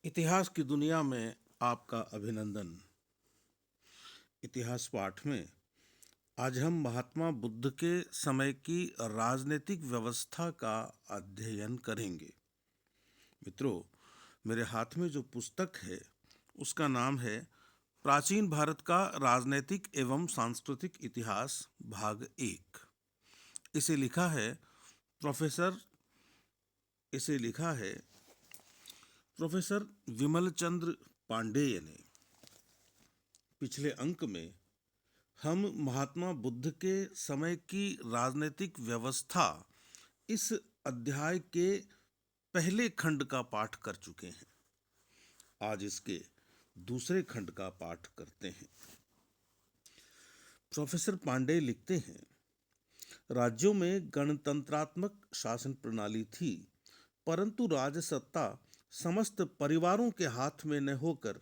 इतिहास की दुनिया में आपका अभिनंदन। इतिहास पाठ में आज हम महात्मा बुद्ध के समय की राजनीतिक व्यवस्था का अध्ययन करेंगे। मित्रों, मेरे हाथ में जो पुस्तक है उसका नाम है प्राचीन भारत का राजनीतिक एवं सांस्कृतिक इतिहास भाग 1। इसे लिखा है प्रोफेसर इसे लिखा है प्रोफेसर विमल चंद्र पांडेय ने। पिछले अंक में हम महात्मा बुद्ध के समय की राजनीतिक व्यवस्था इस अध्याय के पहले खंड का पाठ कर चुके हैं। आज इसके दूसरे खंड का पाठ करते हैं। प्रोफेसर पांडे लिखते हैं, राज्यों में गणतंत्रात्मक शासन प्रणाली थी, परंतु राजसत्ता समस्त परिवारों के हाथ में न होकर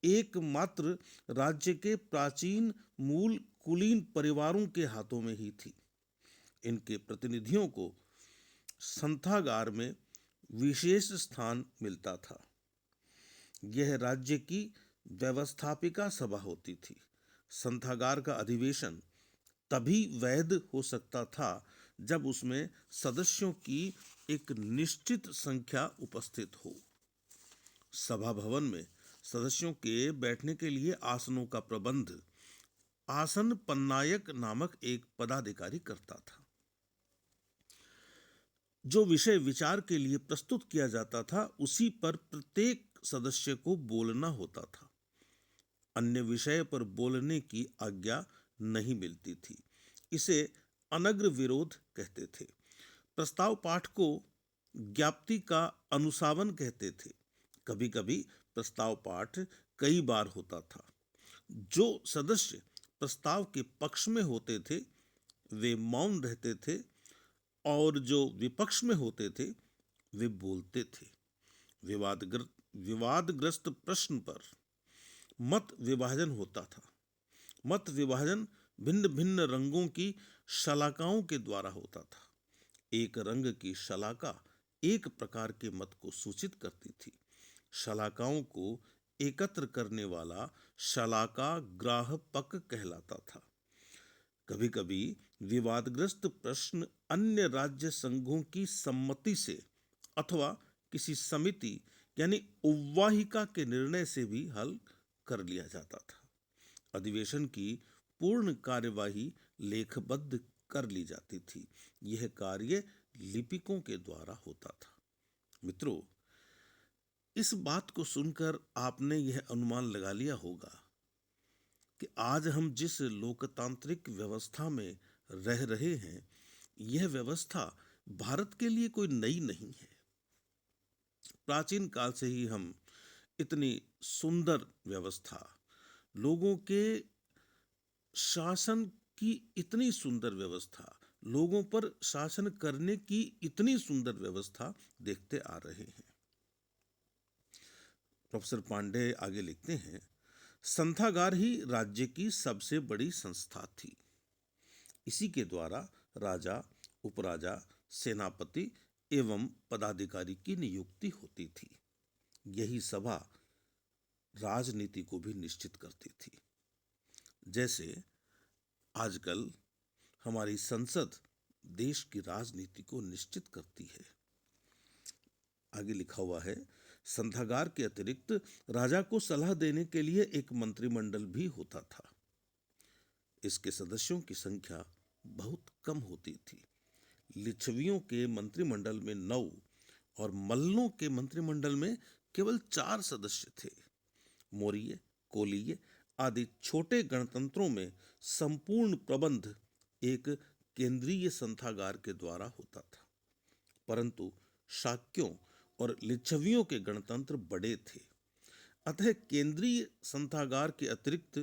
एकमात्र राज्य के प्राचीन मूल कुलीन परिवारों के हाथों में ही थी। इनके प्रतिनिधियों को संथागार में विशेष स्थान मिलता था। यह राज्य की व्यवस्थापिका सभा होती थी। संथागार का अधिवेशन तभी वैध हो सकता था जब उसमें सदस्यों की एक निश्चित संख्या उपस्थित हो। सभा भवन में सदस्यों के बैठने के लिए आसनों का प्रबंध आसन पन्नायक नामक एक पदाधिकारी करता था। जो विषय विचार के लिए प्रस्तुत किया जाता था उसी पर प्रत्येक सदस्य को बोलना होता था। अन्य विषय पर बोलने की आज्ञा नहीं मिलती थी। इसे अनग्र विरोध कहते थे। प्रस्ताव पाठ को ज्ञप्ति का अनुसावन कहते थे। कभी कभी प्रस्ताव पाठ कई बार होता था। जो सदस्य प्रस्ताव के पक्ष में होते थे वे मौन रहते थे और जो विपक्ष में होते थे वे बोलते थे। विवादग्रस्त प्रश्न पर मत विभाजन होता था। मत विभाजन भिन्न भिन्न रंगों की शलाकाओं के द्वारा होता था। एक रंग की शलाका एक प्रकार के मत को सूचित करती थी। शलाकाओं को एकत्र करने वाला शलाका ग्राहपक कहलाता था। कभी कभी विवादग्रस्त प्रश्न अन्य राज्य संघों की सम्मति से अथवा किसी समिति यानी उवाहिका के निर्णय से भी हल कर लिया जाता था। अधिवेशन की पूर्ण कार्यवाही लेखबद्ध कर ली जाती थी। यह कार्य लिपिकों के द्वारा होता था। मित्रों, इस बात को सुनकर आपने यह अनुमान लगा लिया होगा कि आज हम जिस लोकतांत्रिक व्यवस्था में रह रहे हैं यह व्यवस्था भारत के लिए कोई नई नहीं है। प्राचीन काल से ही हम इतनी सुंदर व्यवस्था, लोगों के शासन की इतनी सुंदर व्यवस्था, लोगों पर शासन करने की इतनी सुंदर व्यवस्था देखते आ रहे हैं। प्रोफेसर पांडे आगे लिखते हैं, संथागार ही राज्य की सबसे बड़ी संस्था थी। इसी के द्वारा राजा, उपराजा, सेनापति एवं पदाधिकारी की नियुक्ति होती थी। यही सभा राजनीति को भी निश्चित करती थी। जैसे आजकल हमारी संसद देश की राजनीति को निश्चित करती है। आगे लिखा हुआ है, संथागार के अतिरिक्त राजा को सलाह देने के लिए एक मंत्रिमंडल भी होता था। इसके सदस्यों की संख्या बहुत कम होती थी। लिच्छवियों के मंत्रिमंडल में 9 और मल्लों के मंत्रिमंडल में केवल 4 सदस्य थे। मौर्य, कोलीय आदि छोटे गणतंत्रों में संपूर्ण प्रबंध एक केंद्रीय संथागार के द्वारा होता था, परंतु शाक्यों और लिच्छवियों के गणतंत्र बड़े थे। अतः केंद्रीय संथागार के अतिरिक्त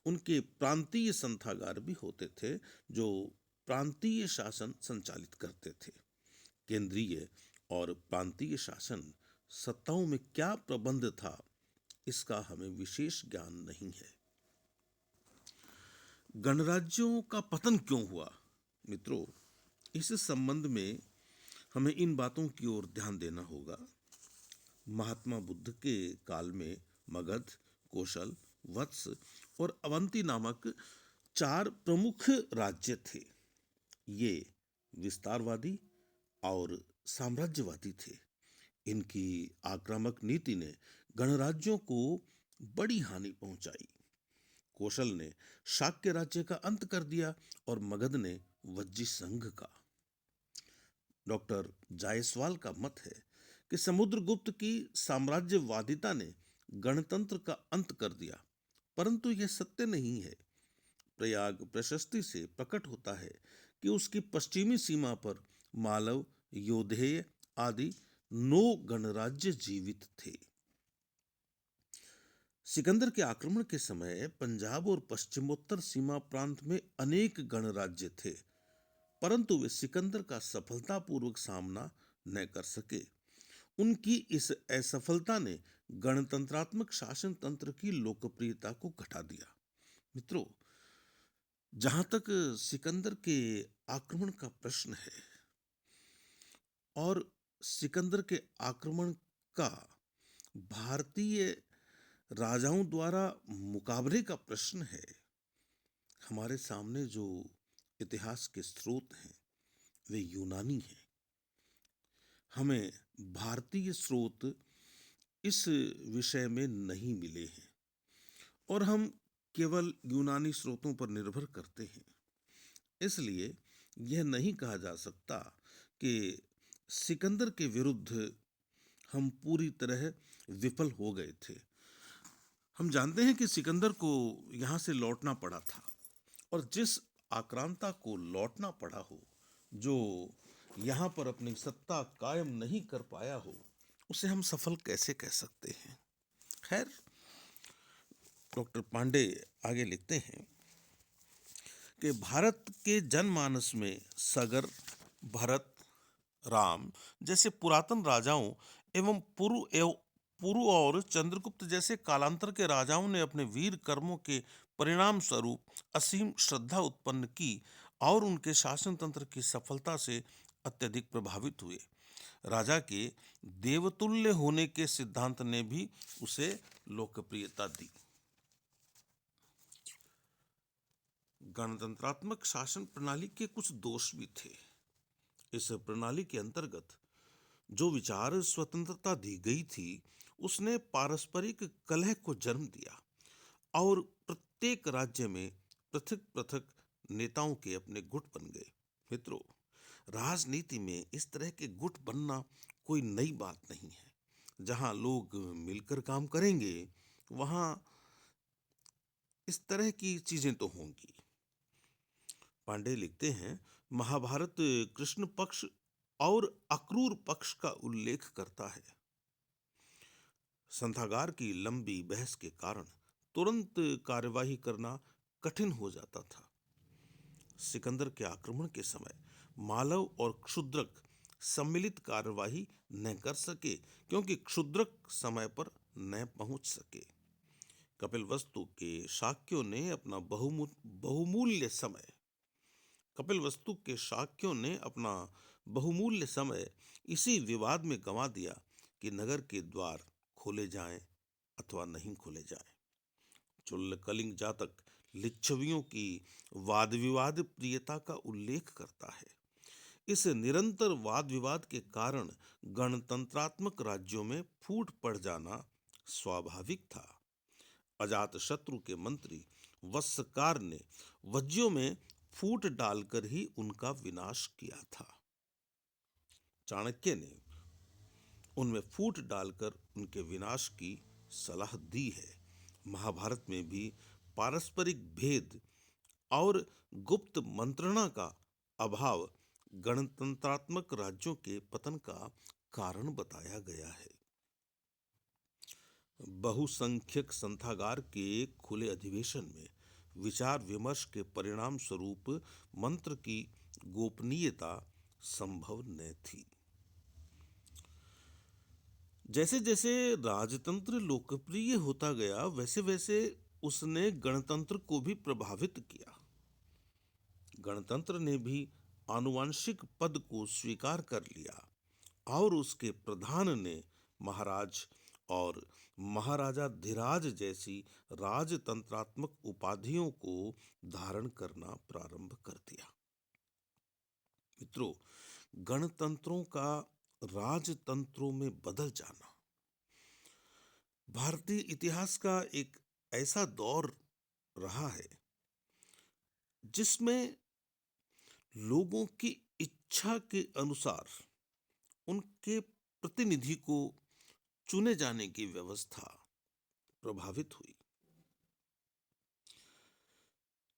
उनके प्रांतीय संथागार भी होते थे जो प्रांतीय शासन संचालित करते थे। केंद्रीय और प्रांतीय शासन सत्ताओं में क्या प्रबंध था इसका हमें विशेष ज्ञान नहीं है। गणराज्यों का पतन क्यों हुआ? मित्रों, इस संबंध में हमें इन बातों की ओर ध्यान देना होगा। महात्मा बुद्ध के काल में मगध, कोशल, वत्स और अवंती नामक 4 प्रमुख राज्य थे। ये विस्तारवादी और साम्राज्यवादी थे। इनकी आक्रामक नीति ने गणराज्यों को बड़ी हानि पहुंचाई। कोशल ने शाक्य राज्य का अंत कर दिया और मगध ने वज्जी संघ का। डॉक्टर जायसवाल का मत है कि समुद्रगुप्त की साम्राज्यवादिता ने गणतंत्र का अंत कर दिया, परंतु यह सत्य नहीं है। प्रयाग प्रशस्ति से प्रकट होता है कि उसकी पश्चिमी सीमा पर मालव, योधेय आदि 9 गणराज्य जीवित थे। सिकंदर के आक्रमण के समय पंजाब और पश्चिमोत्तर सीमा प्रांत में अनेक गणराज्य थे, परंतु वे सिकंदर का सफलतापूर्वक सामना न कर सके। उनकी इस असफलता ने गणतंत्रात्मक शासन तंत्र की लोकप्रियता को घटा दिया। मित्रों, जहां तक सिकंदर के आक्रमण का प्रश्न है और सिकंदर के आक्रमण का भारतीय राजाओं द्वारा मुकाबले का प्रश्न है, हमारे सामने जो इतिहास के स्रोत हैं वे यूनानी हैं। हमें भारतीय स्रोत इस विषय में नहीं मिले हैं और हम केवल यूनानी स्रोतों पर निर्भर करते हैं। इसलिए यह नहीं कहा जा सकता कि सिकंदर के विरुद्ध हम पूरी तरह विफल हो गए थे। हम जानते हैं कि सिकंदर को यहाँ से लौटना पड़ा था, और जिस आक्रांता को लौटना पड़ा हो, जो यहाँ पर अपनी सत्ता कायम नहीं कर पाया हो, उसे हम सफल कैसे कह सकते हैं। खैर, डॉक्टर पांडे आगे लिखते हैं कि भारत के जनमानस में सगर, भरत, राम जैसे पुरातन राजाओं एवं पुरु और चंद्रगुप्त जैसे कालांतर के राजाओं ने अपने वीर कर्मों के परिणाम स्वरूप असीम श्रद्धा उत्पन्न की और उनके शासन तंत्र की सफलता से अत्यधिक प्रभावित हुए। राजा के देवतुल्य होने के सिद्धांत ने भी उसे लोकप्रियता दी। गणतंत्रात्मक शासन प्रणाली के कुछ दोष भी थे। इस प्रणाली के अंतर्गत जो विचार स्वतंत्रता दी गई थी, उसने पारस्परिक कलह को जन्म दिया और प्रत्येक राज्य में पृथक पृथक नेताओं के अपने गुट बन गए। मित्रों, राजनीति में इस तरह के गुट बनना कोई नई बात नहीं है। जहां लोग मिलकर काम करेंगे, वहां इस तरह की चीजें तो होंगी। पांडे लिखते हैं, महाभारत कृष्ण पक्ष और अक्रूर पक्ष का उल्लेख करता है। संथागार की लंबी बहस के कारण तुरंत कार्यवाही करना कठिन हो जाता था। सिकंदर के आक्रमण के समय मालव और क्षुद्रक सम्मिलित कार्यवाही न कर सके, क्योंकि क्षुद्रक समय पर न पहुंच सके। कपिलवस्तु के शाक्यों ने अपना बहुमूल्य समय इसी विवाद में गंवा दिया कि नगर के द्वार खोले जाएं अथवा नहीं खोले जाएं। चुल्ल कलिंग जातक लिच्छवियों की वाद विवाद प्रियता का उल्लेख करता है। इस निरंतर वाद विवाद के कारण गणतंत्रात्मक राज्यों में फूट पड़ जाना स्वाभाविक था। अजात शत्रु के मंत्री वत्सकार ने वज्जियों में फूट डालकर ही उनका विनाश किया था। चाणक्य ने उनमें फूट डालकर उनके विनाश की सलाह दी है। महाभारत में भी पारस्परिक भेद और गुप्त मंत्रणा का अभाव गणतंत्रात्मक राज्यों के पतन का कारण बताया गया है। बहुसंख्यक संथागार के खुले अधिवेशन में विचार विमर्श के परिणाम स्वरूप मंत्र की गोपनीयता संभव न थी। जैसे जैसे राजतंत्र लोकप्रिय होता गया, वैसे वैसे उसने गणतंत्र को भी प्रभावित किया। गणतंत्र ने भी आनुवंशिक पद को स्वीकार कर लिया और उसके प्रधान ने महाराज और महाराजाधिराज जैसी राजतंत्रात्मक उपाधियों को धारण करना प्रारंभ कर दिया। मित्रों, गणतंत्रों का राजतंत्रों में बदल जाना भारतीय इतिहास का एक ऐसा दौर रहा है जिसमें लोगों की इच्छा के अनुसार उनके प्रतिनिधि को चुने जाने की व्यवस्था प्रभावित हुई।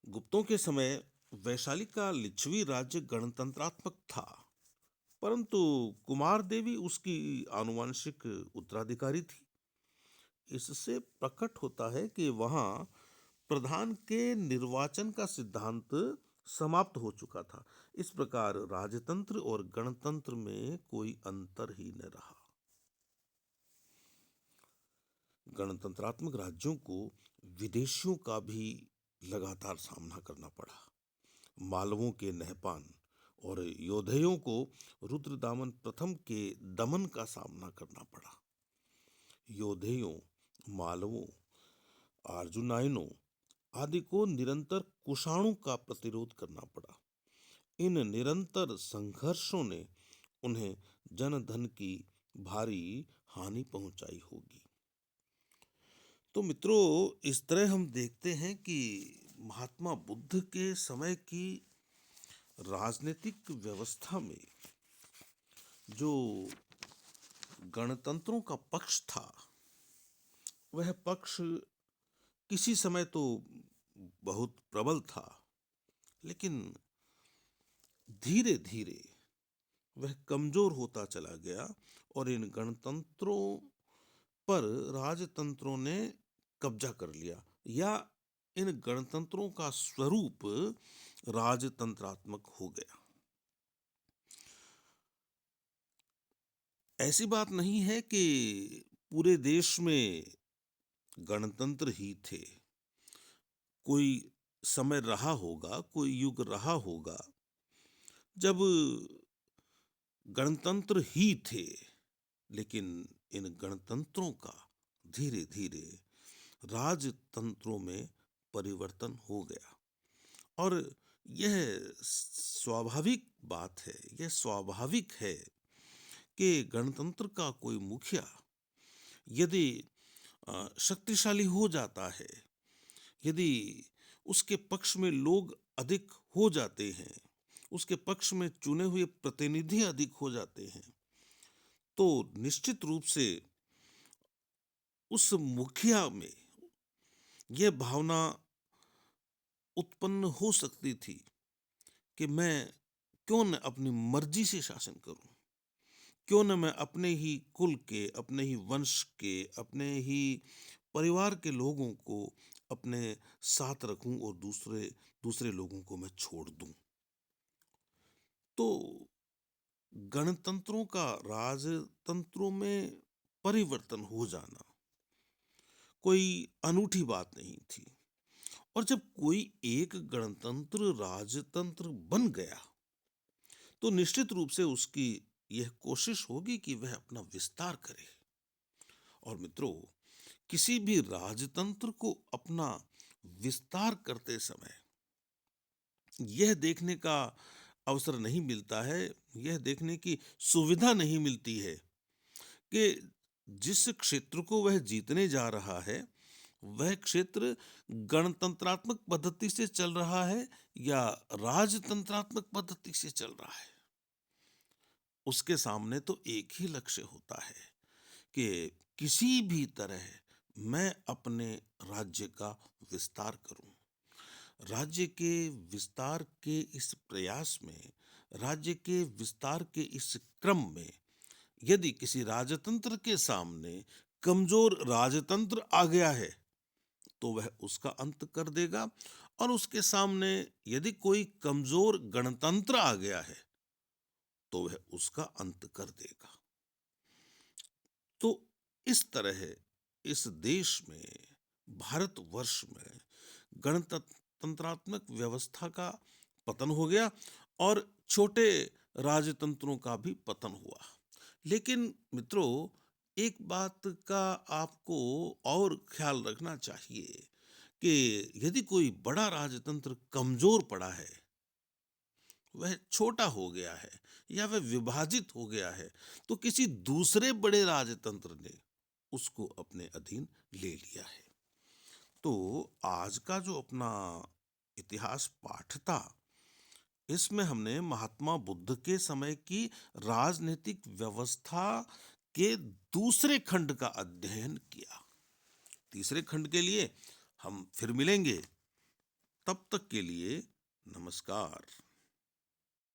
गुप्तों के समय वैशाली का लिच्छवी राज्य गणतंत्रात्मक था, परंतु कुमार देवी उसकी आनुवंशिक उत्तराधिकारी थी। इससे प्रकट होता है कि वहां प्रधान के निर्वाचन का सिद्धांत समाप्त हो चुका था। इस प्रकार राजतंत्र और गणतंत्र में कोई अंतर ही न रहा। गणतंत्रात्मक राज्यों को विदेशियों का भी लगातार सामना करना पड़ा। मालवों के नहपान और योधेयों को रुद्रदामन प्रथम के दमन का सामना करना पड़ा। योधेयों, मालवों, अर्जुनायनों आदि को निरंतर कुषाणों का प्रतिरोध करना पड़ा। इन निरंतर संघर्षों ने उन्हें जनधन की भारी हानि पहुंचाई होगी। तो मित्रों, इस तरह हम देखते हैं कि महात्मा बुद्ध के समय की राजनीतिक व्यवस्था में जो गणतंत्रों का पक्ष था, वह पक्ष किसी समय तो बहुत प्रबल था, लेकिन धीरे धीरे वह कमजोर होता चला गया और इन गणतंत्रों पर राजतंत्रों ने कब्जा कर लिया, या इन गणतंत्रों का स्वरूप राजतंत्रात्मक हो गया। ऐसी बात नहीं है कि पूरे देश में गणतंत्र ही थे। कोई समय रहा होगा, कोई युग रहा होगा जब गणतंत्र ही थे, लेकिन इन गणतंत्रों का धीरे धीरे राजतंत्रों में परिवर्तन हो गया। और यह स्वाभाविक बात है, यह स्वाभाविक है कि गणतंत्र का कोई मुखिया यदि शक्तिशाली हो जाता है, यदि उसके पक्ष में लोग अधिक हो जाते हैं, उसके पक्ष में चुने हुए प्रतिनिधि अधिक हो जाते हैं, तो निश्चित रूप से उस मुखिया में यह भावना उत्पन्न हो सकती थी कि मैं क्यों न अपनी मर्जी से शासन करूं, क्यों न मैं अपने ही कुल के, अपने ही वंश के, अपने ही परिवार के लोगों को अपने साथ रखूं और दूसरे लोगों को मैं छोड़ दूं। तो गणतंत्रों का राजतंत्रों में परिवर्तन हो जाना कोई अनूठी बात नहीं थी। और जब कोई एक गणतंत्र राजतंत्र बन गया तो निश्चित रूप से उसकी यह कोशिश होगी कि वह अपना विस्तार करे। और मित्रों, किसी भी राजतंत्र को अपना विस्तार करते समय यह देखने का अवसर नहीं मिलता है, यह देखने की सुविधा नहीं मिलती है कि जिस क्षेत्र को वह जीतने जा रहा है वह क्षेत्र गणतंत्रात्मक पद्धति से चल रहा है या राजतंत्रात्मक पद्धति से चल रहा है। उसके सामने तो एक ही लक्ष्य होता है कि किसी भी तरह मैं अपने राज्य का विस्तार करूं। राज्य के विस्तार के इस प्रयास में, राज्य के विस्तार के इस क्रम में यदि किसी राजतंत्र के सामने कमजोर राजतंत्र आ गया है तो वह उसका अंत कर देगा, और उसके सामने यदि कोई कमजोर गणतंत्र आ गया है तो वह उसका अंत कर देगा। तो इस तरह इस देश में, भारतवर्ष में गणतंत्रात्मक व्यवस्था का पतन हो गया और छोटे राजतंत्रों का भी पतन हुआ। लेकिन मित्रों, एक बात का आपको और ख्याल रखना चाहिए कि यदि कोई बड़ा राजतंत्र कमजोर पड़ा है, वह छोटा हो गया है या वह विभाजित हो गया है, तो किसी दूसरे बड़े राजतंत्र ने उसको अपने अधीन ले लिया है। तो आज का जो अपना इतिहास पाठ था, इसमें हमने महात्मा बुद्ध के समय की राजनीतिक व्यवस्था के दूसरे खंड का अध्ययन किया। तीसरे खंड के लिए हम फिर मिलेंगे। तब तक के लिए नमस्कार।